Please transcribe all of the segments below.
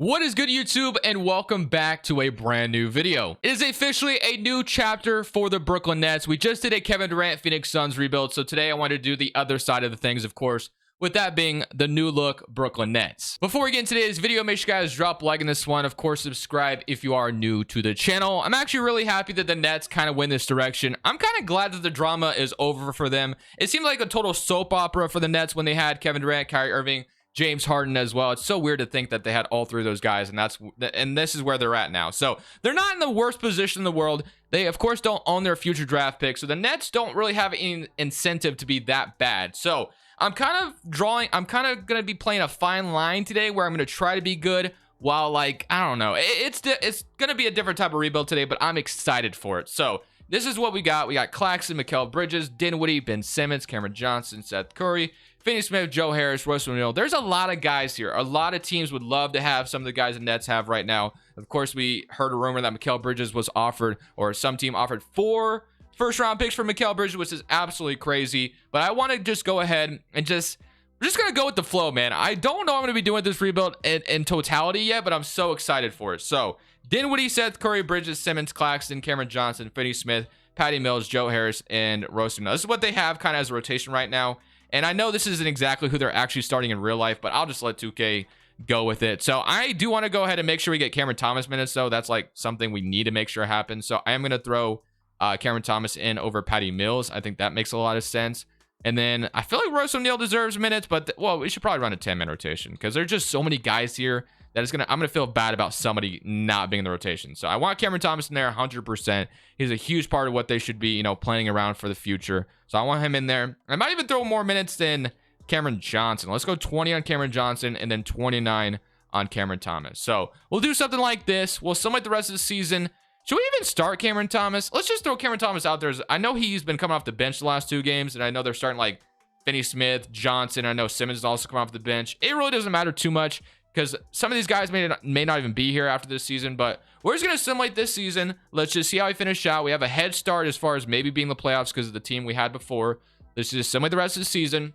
What is good, YouTube, and welcome back to a brand new video. It is officially a new chapter for the Brooklyn Nets. We just did a Kevin Durant Phoenix Suns rebuild, so today I wanted to do the other side of the things, of course, with that being the new look Brooklyn Nets. Before we get into today's video, make sure you guys drop a like on this one. Of course, subscribe if you are new to the channel. I'm actually really happy that the Nets kind of went this direction. I'm kind of glad that the drama is over for them. It seemed like a total soap opera for the Nets when they had Kevin Durant, Kyrie Irving, James Harden as well. It's so weird to think that they had all three of those guys, and this is where they're at now. So they're not in the worst position in the world. They of course don't own their future draft picks, so the Nets don't really have any incentive to be that bad. So I'm kind of gonna be playing a fine line today where I'm gonna try to be good while, like, I don't know, it's gonna be a different type of rebuild today, but I'm excited for it. So this is what we got. We got Claxton, Mikal Bridges, Dinwiddie, Ben Simmons, Cameron Johnson, Seth Curry, Finney Smith, Joe Harris, Royce O'Neal. There's a lot of guys here. A lot of teams would love to have some of the guys the Nets have right now. Of course, we heard a rumor that Mikal Bridges was offered, or some team offered 4 first-round picks for Mikal Bridges, which is absolutely crazy. But I want to just go ahead and we're just going to go with the flow, man. I don't know I'm going to be doing this rebuild in totality yet, but I'm so excited for it. So Dinwiddie, Seth Curry, Bridges, Simmons, Claxton, Cameron Johnson, Finney Smith, Patty Mills, Joe Harris, and Royce O'Neal. This is what they have kind of as a rotation right now. And I know this isn't exactly who they're actually starting in real life, but I'll just let 2K go with it. So I do want to go ahead and make sure we get Cameron Thomas minutes, though. That's like something we need to make sure happens. So I am going to throw Cameron Thomas in over Patty Mills. I think that makes a lot of sense. And then I feel like Royce O'Neal deserves minutes, but well, we should probably run a 10-man rotation because there's just so many guys here that I'm gonna feel bad about somebody not being in the rotation. So I want Cameron Thomas in there 100%. He's a huge part of what they should be, planning around for the future. So I want him in there. I might even throw more minutes than Cameron Johnson. Let's go 20 on Cameron Johnson and then 29 on Cameron Thomas. So we'll do something like this. We'll simulate the rest of the season. Should we even start Cameron Thomas? Let's just throw Cameron Thomas out there. I know he's been coming off the bench the last 2 games, and I know they're starting like Finney Smith, Johnson. I know Simmons is also coming off the bench. It really doesn't matter too much because some of these guys may not even be here after this season, but we're just going to simulate this season. Let's just see how we finish out. We have a head start as far as maybe being the playoffs because of the team we had before. Let's just simulate the rest of the season.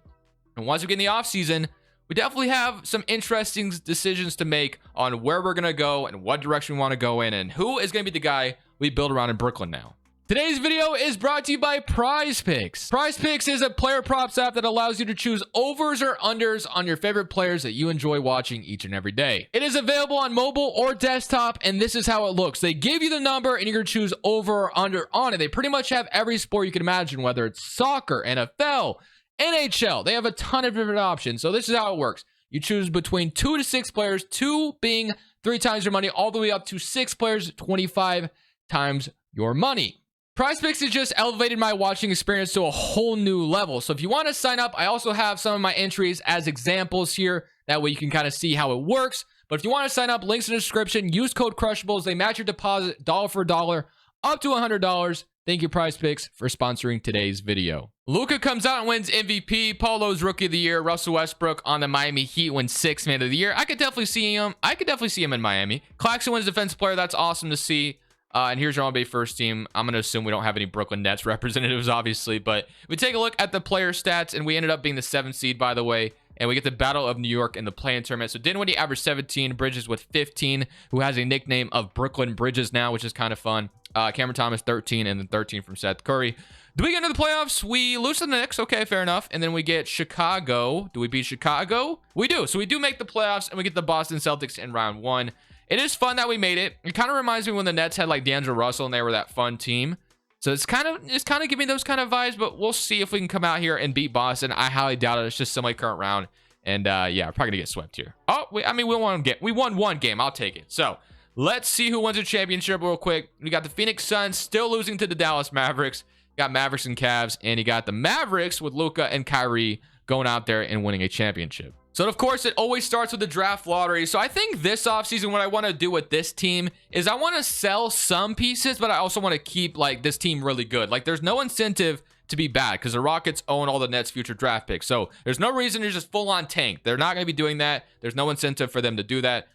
And once we get in the offseason, we definitely have some interesting decisions to make on where we're going to go and what direction we want to go in and who is going to be the guy we build around in Brooklyn now. Today's video is brought to you by Prize Picks. Prize Picks is a player props app that allows you to choose overs or unders on your favorite players that you enjoy watching each and every day. It is available on mobile or desktop, and this is how it looks. They give you the number, and you're going to choose over or under on it. They pretty much have every sport you can imagine, whether it's soccer, NFL, NHL. They have a ton of different options. So this is how it works. You choose between 2 to 6 players, 2 being 3 times your money, all the way up to 6 players, 25 times your money. Prize Picks has just elevated my watching experience to a whole new level. So if you want to sign up, I also have some of my entries as examples here. That way you can kind of see how it works. But if you want to sign up, links in the description. Use code Crushables. They match your deposit dollar for dollar up to $100. Thank you, Prize Picks, for sponsoring today's video. Luka comes out and wins MVP. Paulo's Rookie of the Year. Russell Westbrook on the Miami Heat wins 6th Man of the Year. I could definitely see him. in Miami. Claxton wins Defensive Player. That's awesome to see. And here's your NBA first team. I'm going to assume we don't have any Brooklyn Nets representatives, obviously. But we take a look at the player stats, and we ended up being the 7th seed, by the way. And we get the Battle of New York in the play-in tournament. So Dinwiddie averaged 17, Bridges with 15, who has a nickname of Brooklyn Bridges now, which is kind of fun. Cameron Thomas, 13, and then 13 from Seth Curry. Do we get into the playoffs? We lose to the Knicks. Okay, fair enough. And then we get Chicago. Do we beat Chicago? We do. So we do make the playoffs, and we get the Boston Celtics in round 1. It is fun that we made it. It kind of reminds me when the Nets had like D'Angelo Russell and they were that fun team. So it's kind of giving those kind of vibes, but we'll see if we can come out here and beat Boston. I highly doubt it. It's just semi current round. And yeah, we're probably gonna get swept here. Oh, we won 1 game. I'll take it. So let's see who wins the championship real quick. We got the Phoenix Suns still losing to the Dallas Mavericks. You got Mavericks and Cavs, and you got the Mavericks with Luka and Kyrie going out there and winning a championship. So, of course, it always starts with the draft lottery. So I think this offseason, what I want to do with this team is I want to sell some pieces, but I also want to keep, like, this team really good. Like, there's no incentive to be bad because the Rockets own all the Nets' future draft picks. So there's no reason to just full-on tank. They're not going to be doing that. There's no incentive for them to do that.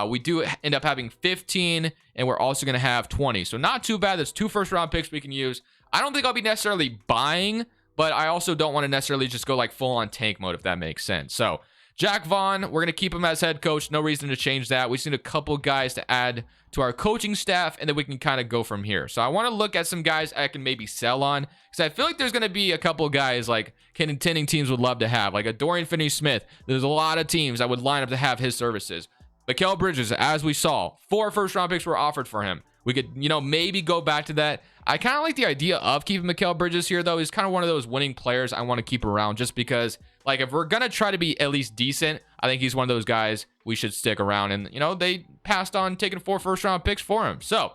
We do end up having 15, and we're also going to have 20. So not too bad. There's 2 first-round picks we can use. I don't think I'll be necessarily buying, but I also don't want to necessarily just go, like, full-on tank mode, if that makes sense. So Jack Vaughn, we're going to keep him as head coach. No reason to change that. We just need a couple guys to add to our coaching staff, and then we can kind of go from here. So I want to look at some guys I can maybe sell on, because I feel like there's going to be a couple guys like contending teams would love to have, like a Dorian Finney-Smith. There's a lot of teams that would line up to have his services. Mikal Bridges, as we saw, 4 first-round picks were offered for him. We could, you know, maybe go back to that. I kind of like the idea of keeping Mikal Bridges here, though. He's kind of one of those winning players I want to keep around, just because, like, if we're going to try to be at least decent, I think he's one of those guys we should stick around. And, you know, they passed on taking 4 first-round picks for him. So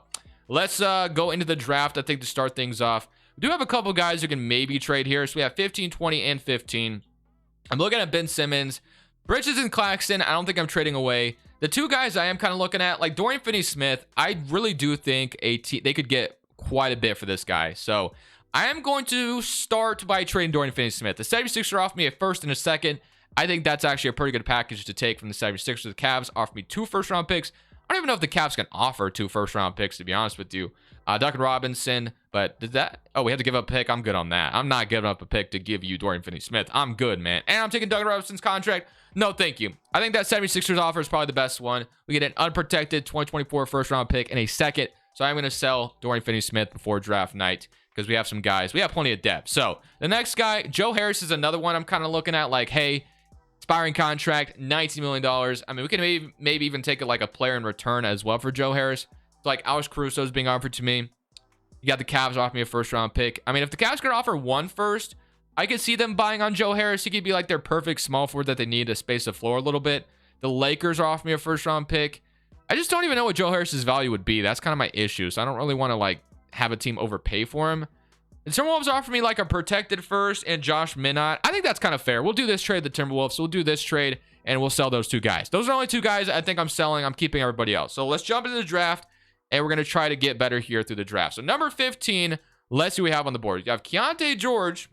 let's go into the draft, I think, to start things off. We do have a couple guys who can maybe trade here. So we have 15, 20, and 15. I'm looking at Ben Simmons. Bridges and Claxton, I don't think I'm trading away. The 2 guys I am kind of looking at, like Dorian Finney-Smith, I really do think they could get quite a bit for this guy. So I am going to start by trading Dorian Finney-Smith. The 76ers offered me a first and a second. I think that's actually a pretty good package to take from the 76ers. The Cavs offered me 2 first-round picks. I don't even know if the Cavs can offer 2 first-round picks, to be honest with you. Duncan Robinson, but did that? Oh, we had to give up a pick. I'm good on that. I'm not giving up a pick to give you Dorian Finney-Smith. I'm good, man. And I'm taking Duncan Robinson's contract. No, thank you. I think that 76ers offer is probably the best one. We get an unprotected 2024 first-round pick and a second. So I'm going to sell Dorian Finney-Smith before draft night because we have some guys. We have plenty of depth. So the next guy, Joe Harris, is another one I'm kind of looking at, like, hey, expiring contract, $19 million. I mean, we can maybe even take it like a player in return as well for Joe Harris. So like Alex Caruso is being offered to me. You got the Cavs offering me a first-round pick. I mean, if the Cavs could offer 1 first, I could see them buying on Joe Harris. He could be like their perfect small forward that they need to space the floor a little bit. The Lakers are offering me a first-round pick. I just don't even know what Joe Harris's value would be. That's kind of my issue. So I don't really want to like have a team overpay for him. And Timberwolves offer me like a protected first and Josh Minott. I think that's kind of fair. We'll do this trade, the Timberwolves. So we'll do this trade and we'll sell those 2 guys. Those are the only 2 guys I think I'm selling. I'm keeping everybody else. So let's jump into the draft and we're going to try to get better here through the draft. So number 15, let's see what we have on the board. You have Keontae George,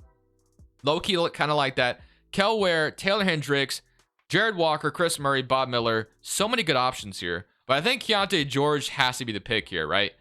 low-key kind of like that. Kel Ware, Taylor Hendricks, Jared Walker, Chris Murray, Bob Miller. So many good options here. But I think Keontae George has to be the pick here, right?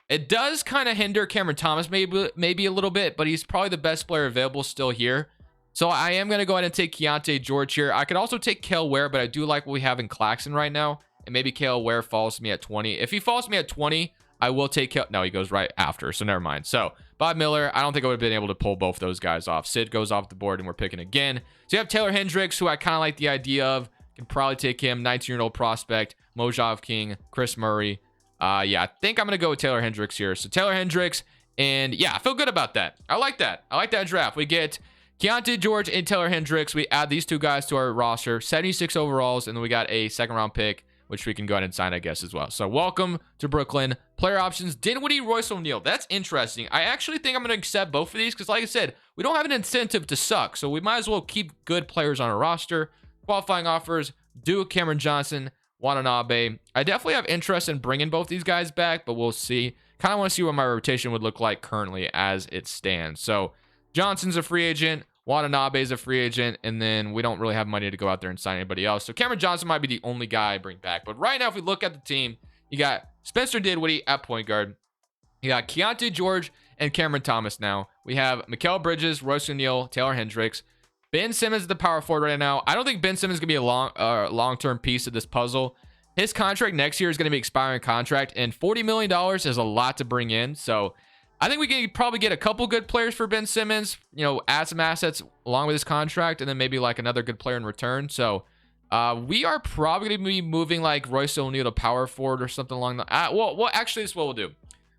It does kind of hinder Cameron Thomas maybe a little bit, but he's probably the best player available still here. So I am going to go ahead and take Keontae George here. I could also take Kel Ware, but I do like what we have in Claxton right now. And maybe Kel Ware falls to me at 20. If he falls to me at 20, I will take Kel. No, he goes right after, so never mind. So Bob Miller, I don't think I would have been able to pull both those guys off. Sid goes off the board, and we're picking again. So you have Taylor Hendricks, who I kind of like the idea of. Can probably take him. 19-year-old prospect. Mojave King, Chris Murray. Yeah, I think I'm going to go with Taylor Hendricks here. So Taylor Hendricks, and yeah, I feel good about that. I like that. I like that draft. We get Keontae George and Taylor Hendricks. We add these 2 guys to our roster. 76 overalls, and then we got a second-round pick, which we can go ahead and sign, I guess, as well. So welcome to Brooklyn. Player options, Dinwiddie, Royce O'Neal. That's interesting. I actually think I'm going to accept both of these because, like I said, we don't have an incentive to suck. So we might as well keep good players on our roster. Qualifying offers, Duke, Cameron Johnson, Watanabe. I definitely have interest in bringing both these guys back, but we'll see. Kind of want to see what my rotation would look like currently as it stands. So Johnson's a free agent. Watanabe is a free agent, and then we don't really have money to go out there and sign anybody else. So Cameron Johnson might be the only guy I bring back. But right now, if we look at the team, you got Spencer Dinwiddie at point guard. You got Keontae George and Cameron Thomas now. We have Mikal Bridges, Royce O'Neal, Taylor Hendricks. Ben Simmons is the power forward right now. I don't think Ben Simmons is going to be a long-term piece of this puzzle. His contract next year is going to be expiring contract, and $40 million is a lot to bring in. So I think we can probably get a couple good players for Ben Simmons, you know, add some assets along with his contract, and then maybe like another good player in return. So we are probably going to be moving like Royce O'Neal to power forward or something along the... well, actually, this is what we'll do.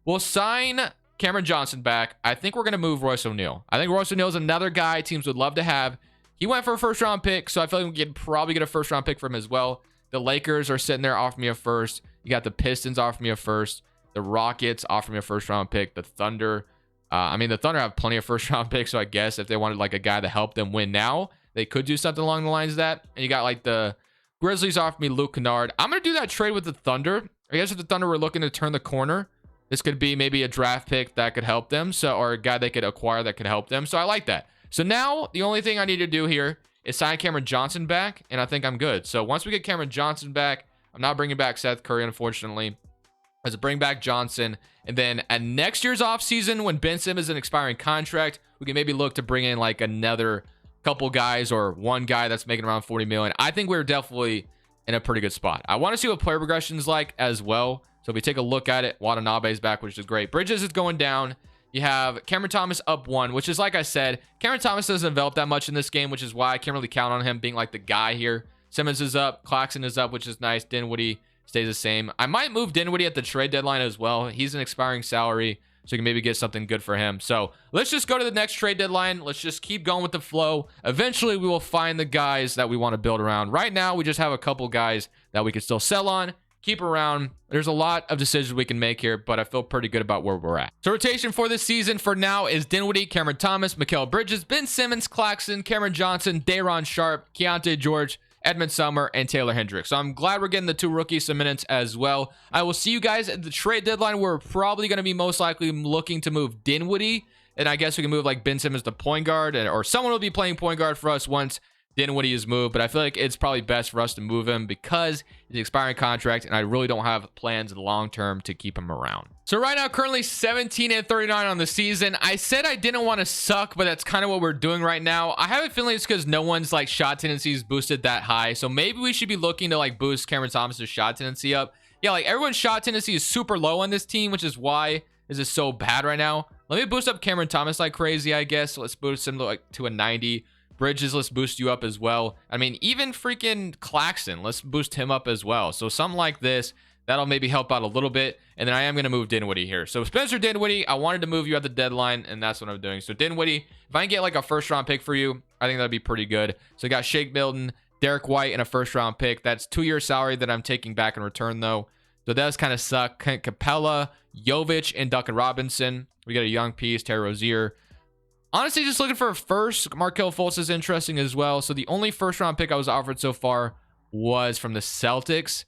We'll sign Cameron Johnson back. I think we're going to move Royce O'Neal. I think Royce O'Neal is another guy teams would love to have. He went for a first-round pick, so I feel like we can probably get a first-round pick from him as well. The Lakers are sitting there offering me a first. You got the Pistons offering me a first. The Rockets offer me a first-round pick. The Thunder, the Thunder have plenty of first-round picks, so I guess if they wanted like a guy to help them win now, they could do something along the lines of that. And you got like the Grizzlies offer me Luke Kennard. I'm going to do that trade with the Thunder. I guess if the Thunder were looking to turn the corner, this could be maybe a draft pick that could help them, or a guy they could acquire that could help them. So I like that. So now the only thing I need to do here is sign Cameron Johnson back, and I think I'm good. So once we get Cameron Johnson back, I'm not bringing back Seth Curry, unfortunately. Let's bring back Johnson, and then at next year's offseason, when Ben Simmons is an expiring contract, we can maybe look to bring in like another couple guys or one guy that's making around 40 million, I think we're definitely in a pretty good spot. I want to see what player progression is like as well. So if we take a look at it, Watanabe is back, which is great. Bridges is going down. You have Cameron Thomas up 1, which is, like I said, Cameron Thomas doesn't develop that much in this game, which is why I can't really count on him being like the guy here. Simmons is up. Claxton is up, which is nice. Dinwiddie stays the same. I might move Dinwiddie at the trade deadline as well. He's an expiring salary, so you can maybe get something good for him. So let's just go to the next trade deadline. Let's just keep going with the flow. Eventually, we will find the guys that we want to build around. Right now, we just have a couple guys that we can still sell on, keep around. There's a lot of decisions we can make here, but I feel pretty good about where we're at. So rotation for this season for now is Dinwiddie, Cameron Thomas, Mikal Bridges, Ben Simmons, Claxton, Cameron Johnson, Day'Ron Sharpe, Keontae George, Edmund Summer, and Taylor Hendricks. So I'm glad we're getting the 2 rookies some minutes as well. I will see you guys at the trade deadline. We're probably going to be most likely looking to move Dinwiddie, and I guess we can move like Ben Simmons to point guard, or someone will be playing point guard for us once Dinwiddie is moved. But I feel like it's probably best for us to move him because he's an expiring contract, and I really don't have plans in the long term to keep him around. So right now, currently 17-39 on the season. I said I didn't want to suck, but that's kind of what we're doing right now. I have a feeling it's because no one's like shot tendencies boosted that high. So maybe we should be looking to like boost Cameron Thomas's shot tendency up. Yeah, like everyone's shot tendency is super low on this team, which is why this is so bad right now. Let me boost up Cameron Thomas like crazy, I guess. Let's boost him to like to a 90. Bridges, let's boost you up as well. I mean, even freaking Claxton, let's boost him up as well. So something like this, that'll maybe help out a little bit. And then I am going to move Dinwiddie here. So Spencer Dinwiddie, I wanted to move you at the deadline, and that's what I'm doing. So Dinwiddie, if I can get like a first-round pick for you, I think that'd be pretty good. So I got Shake Milton, Derek White, and a first-round pick. That's 2-year salary that I'm taking back in return, though. So that does kind of suck. Capella, Jovic, and Duncan Robinson. We got a young piece, Terry Rozier. Honestly, just looking for a first. Markelle Fultz is interesting as well. So the only first-round pick I was offered so far was from the Celtics.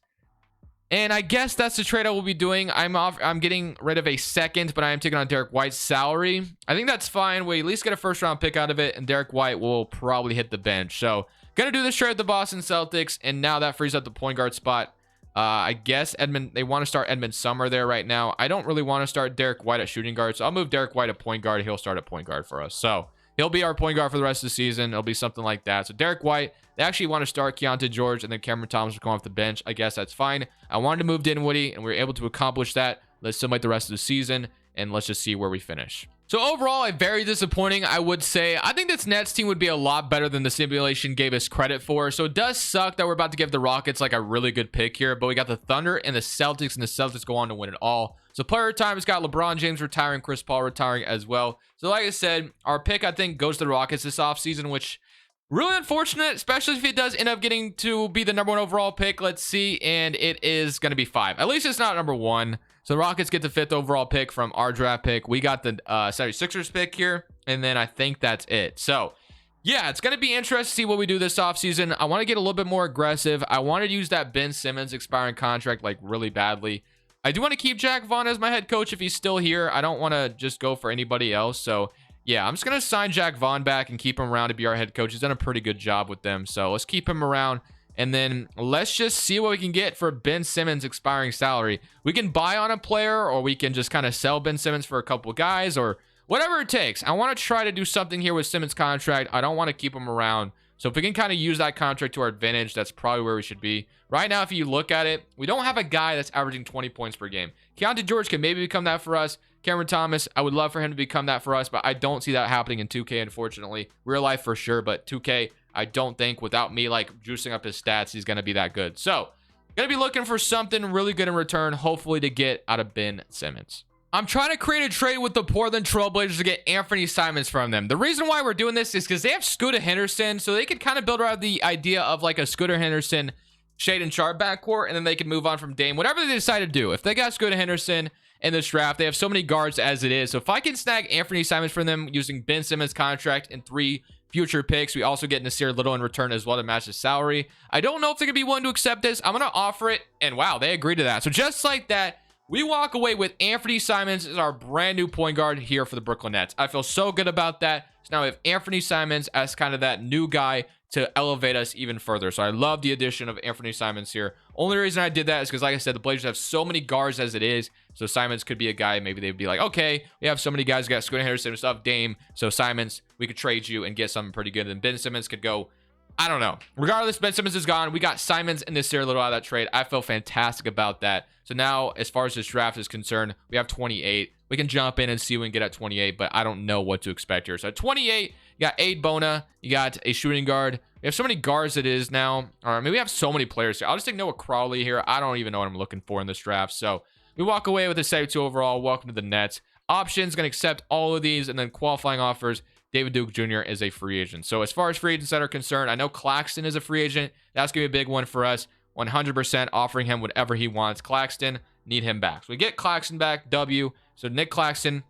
And I guess that's the trade I will be doing. I'm getting rid of a second, but I am taking on Derek White's salary. I think that's fine. We at least get a first-round pick out of it, and Derek White will probably hit the bench. So gonna do this trade with the Boston Celtics, and now that frees up the point guard spot. I guess they want to start Edmund Summer there right now. I don't really want to start Derek White at shooting guard, so I'll move Derek White at point guard. He'll start at point guard for us. So he'll be our point guard for the rest of the season. It'll be something like that. So Derek White, they actually want to start Keontae George, and then Cameron Thomas will come off the bench. I guess that's fine. I wanted to move Dinwiddie, and we were able to accomplish that. Let's simulate the rest of the season, and let's just see where we finish. So overall, very disappointing, I would say. I think this Nets team would be a lot better than the simulation gave us credit for. So it does suck that we're about to give the Rockets like a really good pick here, but we got the Thunder and the Celtics go on to win it all. So player time has got LeBron James retiring, Chris Paul retiring as well. So like I said, our pick, I think, goes to the Rockets this offseason, which really unfortunate, especially if it does end up getting to be the #1 overall pick. Let's see, and it is going to be 5. At least it's not #1. So the Rockets get the 5th overall pick from our draft pick. We got the 76ers pick here, and then I think that's it. So yeah, it's going to be interesting to see what we do this offseason. I want to get a little bit more aggressive. I want to use that Ben Simmons expiring contract like really badly. I do want to keep Jack Vaughn as my head coach if he's still here. I don't want to just go for anybody else. So yeah, I'm just going to sign Jack Vaughn back and keep him around to be our head coach. He's done a pretty good job with them. So let's keep him around. And then let's just see what we can get for Ben Simmons' expiring salary. We can buy on a player, or we can just kind of sell Ben Simmons for a couple guys, or whatever it takes. I want to try to do something here with Simmons' contract. I don't want to keep him around. So if we can kind of use that contract to our advantage, that's probably where we should be. Right now, if you look at it, we don't have a guy that's averaging 20 points per game. Keontae George can maybe become that for us. Cameron Thomas, I would love for him to become that for us, but I don't see that happening in 2K, unfortunately. Real life for sure, but 2K, I don't think without me like juicing up his stats, he's going to be that good. So, going to be looking for something really good in return, hopefully to get out of Ben Simmons. I'm trying to create a trade with the Portland Trailblazers to get Anthony Simons from them. The reason why we're doing this is because they have Scooter Henderson, so they could kind of build around the idea of like a Scooter Henderson, Shaedon Sharpe backcourt, and then they can move on from Dame, whatever they decide to do. If they got Scooter Henderson in this draft, they have so many guards as it is. So if I can snag Anthony Simons from them using Ben Simmons' contract and 3 future picks, we also get Nasir Little in return as well to match his salary. I don't know if they're going to be willing to accept this. I'm going to offer it, and wow, they agreed to that. So just like that, we walk away with Anthony Simons as our brand new point guard here for the Brooklyn Nets. I feel so good about that. So now we have Anthony Simons as kind of that new guy to elevate us even further. So I love the addition of Anthony Simons here. Only reason I did that is because, like I said, the Blazers have so many guards as it is. So Simons could be a guy, maybe they'd be like, okay, we have so many guys, we got Scoot Henderson and stuff, Dame. So Simons, we could trade you and get something pretty good. And Ben Simmons could go, I don't know. Regardless, Ben Simmons is gone. We got Simons in this year a little out of that trade. I feel fantastic about that. So now, as far as this draft is concerned, we have 28. We can jump in and see what we can get at 28, but I don't know what to expect here. So at 28, you got Aid Bona. You got a shooting guard. We have so many guards it is now. Or I mean, we have so many players here. I'll just take Noah Crawley here. I don't even know what I'm looking for in this draft. So we walk away with a 72 overall. Welcome to the Nets. Options, going to accept all of these, and then qualifying offers. David Duke Jr. is a free agent. So as far as free agents that are concerned, I know Claxton is a free agent. That's going to be a big one for us. 100% offering him whatever he wants. Claxton, need him back. So we get Claxton back, W. So Nick Claxton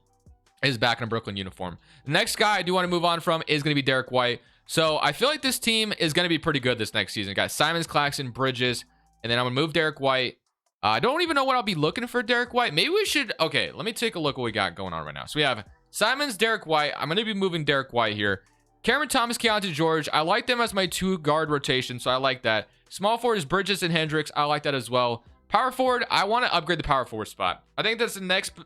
is back in a Brooklyn uniform. The next guy I do want to move on from is going to be Derek White. So I feel like this team is going to be pretty good this next season. Got Simons, Claxton, Bridges, and then I'm going to move Derek White. I don't even know what I'll be looking for Derek White. Maybe we should, okay, let me take a look what we got going on right now. So we have Simons, Derek White. I'm going to be moving Derek White here. Cameron Thomas, Keontae George. I like them as my 2 guard rotation, so I like that. Small forward is Bridges and Hendricks. I like that as well. Power forward, I want to upgrade the power forward spot. I think that's the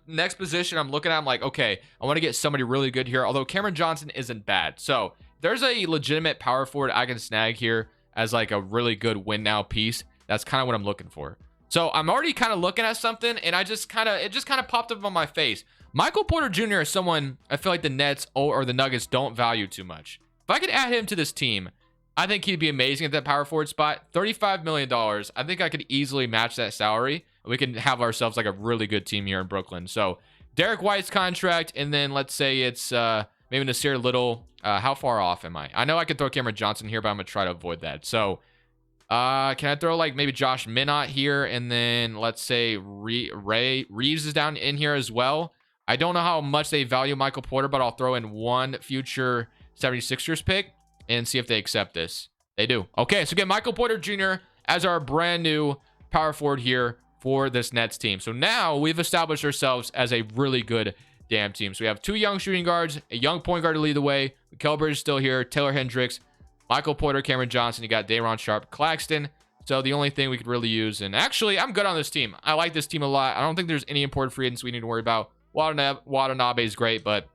next position I'm looking at. I'm like, okay, I want to get somebody really good here, although Cameron Johnson isn't bad. So there's a legitimate power forward I can snag here as like a really good win now piece. That's kind of what I'm looking for. So I'm already kind of looking at something, and it just kind of popped up on my face. Michael Porter Jr. is someone I feel like the Nets or the Nuggets don't value too much. If I could add him to this team, I think he'd be amazing at that power forward spot. $35 million. I think I could easily match that salary. We can have ourselves like a really good team here in Brooklyn. So Derek White's contract, and then let's say it's maybe Nasir Little. How far off am I? I know I could throw Cameron Johnson here, but I'm going to try to avoid that. So can I throw like maybe Josh Minott here, and then let's say Ray Reeves is down in here as well. I don't know how much they value Michael Porter, but I'll throw in one future 76ers pick and see if they accept this. They do. Okay, so get Michael Porter Jr. as our brand new power forward here for this Nets team. So now we've established ourselves as a really good damn team. So we have 2 young shooting guards, a young point guard to lead the way. Mikal Bridges is still here. Taylor Hendricks, Michael Porter, Cameron Johnson. You got Day'Ron Sharpe, Claxton. So the only thing we could really use, and actually I'm good on this team. I like this team a lot. I don't think there's any important free agents we need to worry about. Watanabe is great, but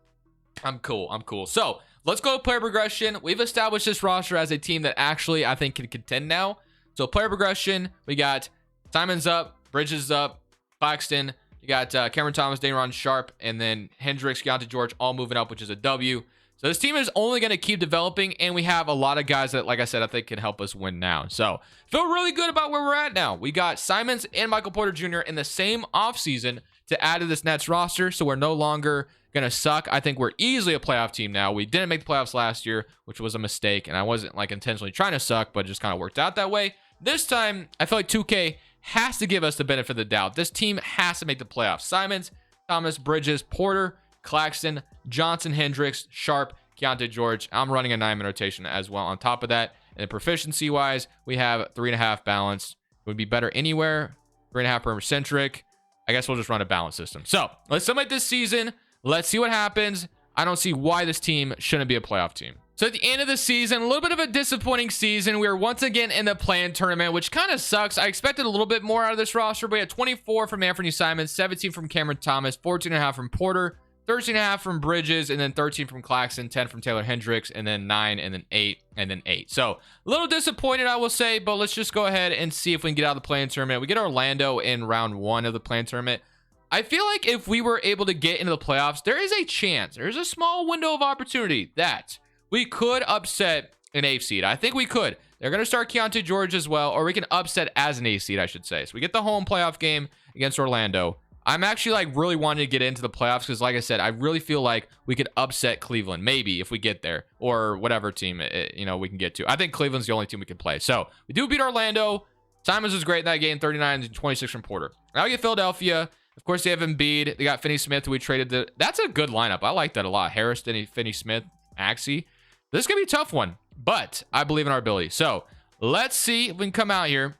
I'm cool. So let's go to player progression. We've established this roster as a team that actually I think can contend now. So player progression, we got Simons up, Bridges up, Claxton. You got Cameron Thomas, Day'Ron Sharpe, and then Hendricks, Keontae George, all moving up, which is a W. So this team is only going to keep developing, and we have a lot of guys that, like I said, I think can help us win now. So feel really good about where we're at now. We got Simons and Michael Porter Jr. in the same offseason to add to this Nets roster, so we're no longer going to suck. I think we're easily a playoff team now. We didn't make the playoffs last year, which was a mistake, and I wasn't like intentionally trying to suck, but it just kind of worked out that way. This time, I feel like 2K has to give us the benefit of the doubt. This team has to make the playoffs. Simons, Thomas, Bridges, Porter, Claxton, Johnson, Hendricks, Sharpe, Keontae George. I'm running a 9-man rotation as well on top of that. And then proficiency wise, we have 3.5 balanced. Would be better anywhere. 3.5 perimeter centric. I guess we'll just run a balance system. So let's summate this season. Let's see what happens. I don't see why this team shouldn't be a playoff team. So at the end of the season, a little bit of a disappointing season. We are once again in the play-in tournament, which kind of sucks. I expected a little bit more out of this roster, but we had 24 from Anthony Simons, 17 from Cameron Thomas, 14.5 from Porter, 13.5 from Bridges, and then 13 from Claxton, 10 from Taylor Hendricks, and then 9, and then 8, and then 8. So a little disappointed, I will say, but let's just go ahead and see if we can get out of the play-in tournament. We get Orlando in round 1 of the play-in tournament. I feel like if we were able to get into the playoffs, there is a chance, there's a small window of opportunity that we could upset an 8th seed. I think we could. They're going to start Keontae George as well, or we can upset as an 8th seed, I should say. So we get the home playoff game against Orlando. I'm actually like really wanting to get into the playoffs because, like I said, I really feel like we could upset Cleveland, maybe if we get there, or whatever team we can get to. I think Cleveland's the only team we can play. So we do beat Orlando. Simons was great in that game, 39 and 26 from Porter. Now we get Philadelphia. Of course, they have Embiid. They got Finney-Smith, who we traded. That's a good lineup. I like that a lot. Harris, Finney-Smith, Axie. This is going to be a tough one, but I believe in our ability. So let's see if we can come out here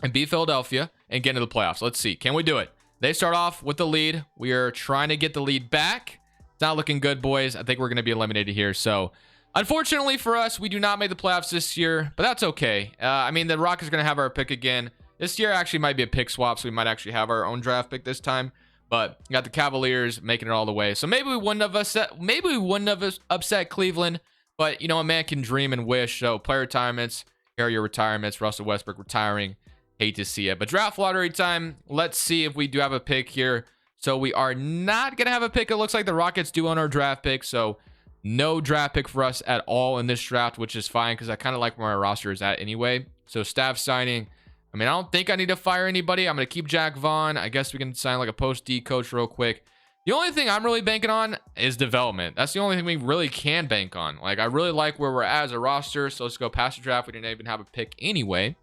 and beat Philadelphia and get into the playoffs. Let's see. Can we do it? They start off with the lead. We are trying to get the lead back. It's not looking good, boys. I think we're going to be eliminated here. So, unfortunately for us, we do not make the playoffs this year, but that's okay. I mean, the Rockets are going to have our pick again. This year actually might be a pick swap, so we might actually have our own draft pick this time. But we got the Cavaliers making it all the way. So maybe we wouldn't have upset Cleveland, but you know, a man can dream and wish. So player retirements, here are your retirements. Russell Westbrook retiring. Hate to see it. But draft lottery time. Let's see if we do have a pick here. So we are not going to have a pick. It looks like the Rockets do own our draft pick. So no draft pick for us at all in this draft, which is fine because I kind of like where my roster is at anyway. So staff signing. I mean, I don't think I need to fire anybody. I'm going to keep Jack Vaughn. I guess we can sign like a post-D coach real quick. The only thing I'm really banking on is development. That's the only thing we really can bank on. Like, I really like where we're at as a roster. So let's go past the draft. We didn't even have a pick anyway.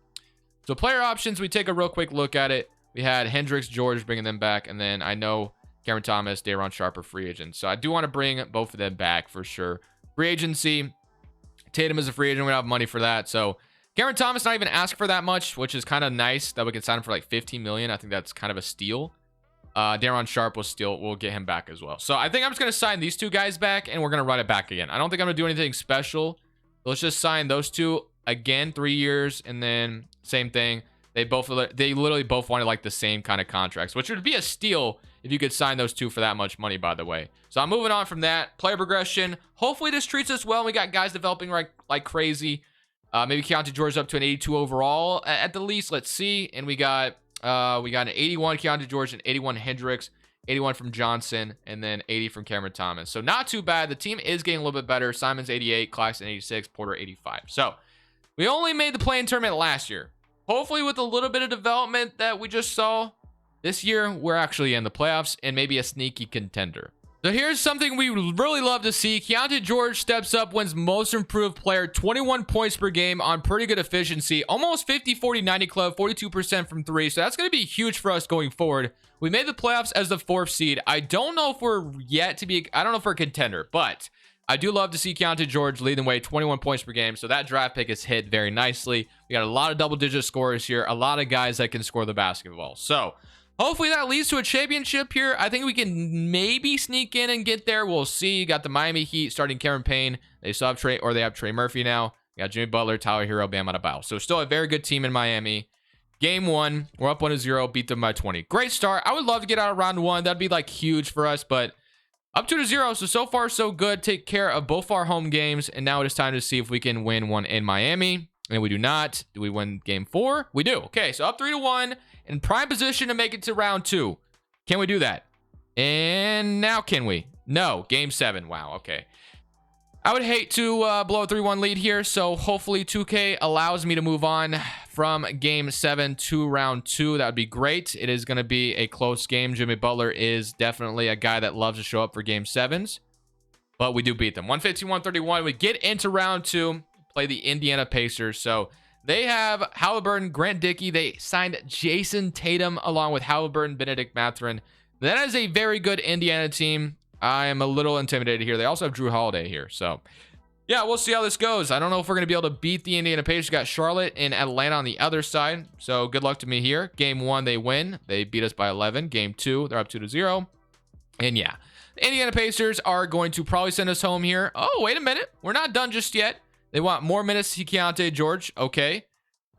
So player options, we take a real quick look at it. We had Hendricks, George, bringing them back. And then I know Cameron Thomas, Daron Sharp are free agents. So I do want to bring both of them back for sure. Free agency, Tatum is a free agent. We don't have money for that. So Cameron Thomas not even asked for that much, which is kind of nice that we can sign him for like 15 million. I think that's kind of a steal. Daron Sharp we'll get him back as well. So I think I'm just going to sign these two guys back and we're going to run it back again. I don't think I'm going to do anything special. Let's just sign those two again, 3 years. And then same thing. They literally both wanted like the same kind of contracts, which would be a steal if you could sign those two for that much money, by the way. So I'm moving on from that. Player progression. Hopefully this treats us well. We got guys developing like crazy. Maybe Keontae George up to an 82 overall at the least. Let's see. And we got an 81 Keontae George, and 81 Hendricks, 81 from Johnson, and then 80 from Cameron Thomas. So not too bad. The team is getting a little bit better. Simon's 88, Claxton 86, Porter 85. So we only made the play-in tournament last year. Hopefully with a little bit of development that we just saw, this year we're actually in the playoffs and maybe a sneaky contender. So here's something we really love to see. Keontae George steps up, wins most improved player, 21 points per game on pretty good efficiency, almost 50-40-90 club, 42% from three. So that's going to be huge for us going forward. We made the playoffs as the 4th seed. I don't know if we're a contender, but I do love to see Keontae George leading the way, 21 points per game. So that draft pick is hit very nicely. We got a lot of double-digit scorers here, a lot of guys that can score the basketball. So hopefully that leads to a championship here. I think we can maybe sneak in and get there. We'll see. You got the Miami Heat starting Cameron Payne. They still have they have Trey Murphy now. You got Jimmy Butler, Tyler Hero, Bam Adebayo. So still a very good team in Miami. Game 1, we're up 1-0, beat them by 20. Great start. I would love to get out of round 1. That'd be like huge for us, but up 2-0. So far so good. Take care of both our home games, and now it is time to see if we can win one in Miami. And we do not. Do we win game 4? We do. Okay, so up 3-1. In prime position to make it to round 2. Can we do that? And now can we? No. Game 7. Wow. Okay. I would hate to blow a 3-1 lead here. So hopefully 2K allows me to move on from game 7 to round 2. That would be great. It is going to be a close game. Jimmy Butler is definitely a guy that loves to show up for game 7s. But we do beat them. 115-131. We get into round 2. Play the Indiana Pacers. So they have Halliburton, Grant Dickey. They signed Jason Tatum along with Halliburton, Benedict Mathurin. That is a very good Indiana team. I am a little intimidated here. They also have Drew Holiday here. So, yeah, we'll see how this goes. I don't know if we're going to be able to beat the Indiana Pacers. Got Charlotte and Atlanta on the other side. So, good luck to me here. Game 1, they win. They beat us by 11. Game 2, they're up 2-0. And, yeah, the Indiana Pacers are going to probably send us home here. Oh, wait a minute. We're not done just yet. They want more minutes to Keontae George. Okay.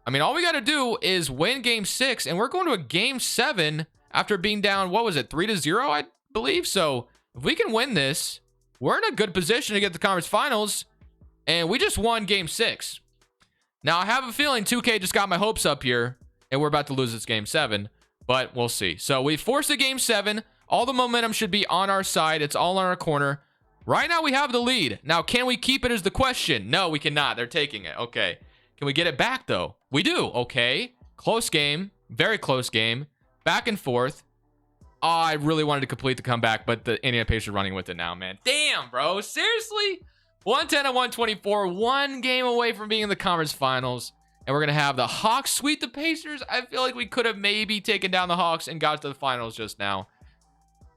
I mean, all we got to do is win game 6, and we're going to a game 7 after being down, what was it, 3-0, I believe? So, if we can win this, we're in a good position to get the conference finals, and we just won game 6. Now, I have a feeling 2K just got my hopes up here, and we're about to lose this game 7, but we'll see. So, we forced a game 7. All the momentum should be on our side. It's all on our corner. Right now, we have the lead. Now, can we keep it is the question. No, we cannot. They're taking it. Okay. Can we get it back, though? We do. Okay. Close game. Very close game. Back and forth. Oh, I really wanted to complete the comeback, but the Indiana Pacers are running with it now, man. Damn, bro. Seriously? 110-124. One game away from being in the conference finals. And we're going to have the Hawks sweep the Pacers. I feel like we could have maybe taken down the Hawks and got to the finals just now.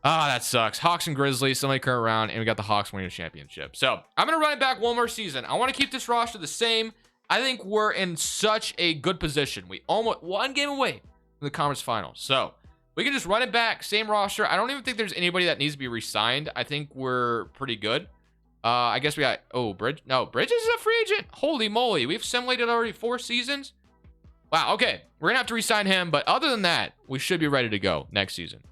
Ah, that sucks. Hawks and Grizzlies, somebody current round, and we got the Hawks winning the championship. So, I'm going to run it back one more season. I want to keep this roster the same. I think we're in such a good position. We almost one game away from the conference finals. So, We can just run it back. Same roster. I don't even think there's anybody that needs to be re-signed. I think we're pretty good. I guess we got... Oh, Bridge. No, Bridges is a free agent. Holy moly. We've simulated already 4 seasons. Wow, okay. We're going to have to re-sign him. But other than that, we should be ready to go next season.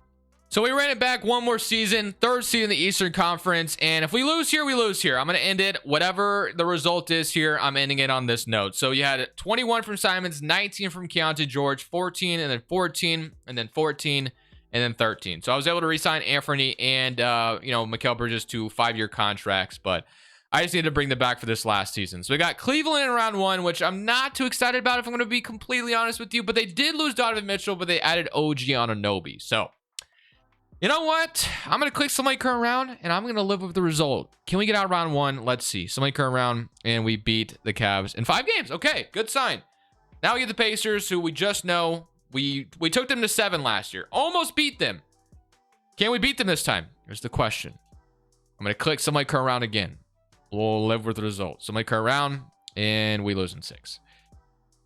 So we ran it back one more season, 3rd seed in the Eastern Conference, and if we lose here, we lose here. I'm going to end it, whatever the result is here, I'm ending it on this note. So you had 21 from Simons, 19 from Keontae George, 14, and then 14, and then 14, and then 13. So I was able to re-sign Anthony and, you know, Mikal Bridges to 5-year contracts, but I just need to bring them back for this last season. So we got Cleveland in round 1, which I'm not too excited about if I'm going to be completely honest with you, but they did lose Donovan Mitchell, but they added OG Anunoby. So... you know what? I'm going to click somebody current round, and I'm going to live with the result. Can we get out round 1? Let's see. Somebody current round, and we beat the Cavs in 5 games. Okay, good sign. Now we get the Pacers, who we just know. We took them to 7 last year. Almost beat them. Can we beat them this time? Here's the question. I'm going to click somebody current round again. We'll live with the result. Somebody current round, and we lose in 6.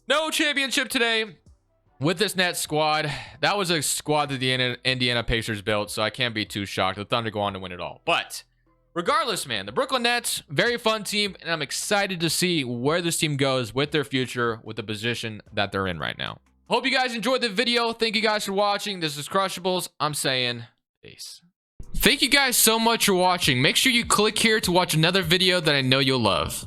No championship today. With this Nets squad, that was a squad that the Indiana Pacers built, so I can't be too shocked. The Thunder go on to win it all. But regardless, man, the Brooklyn Nets, very fun team, and I'm excited to see where this team goes with their future, with the position that they're in right now. Hope you guys enjoyed the video. Thank you guys for watching. This is Crushables. I'm saying peace. Thank you guys so much for watching. Make sure you click here to watch another video that I know you'll love.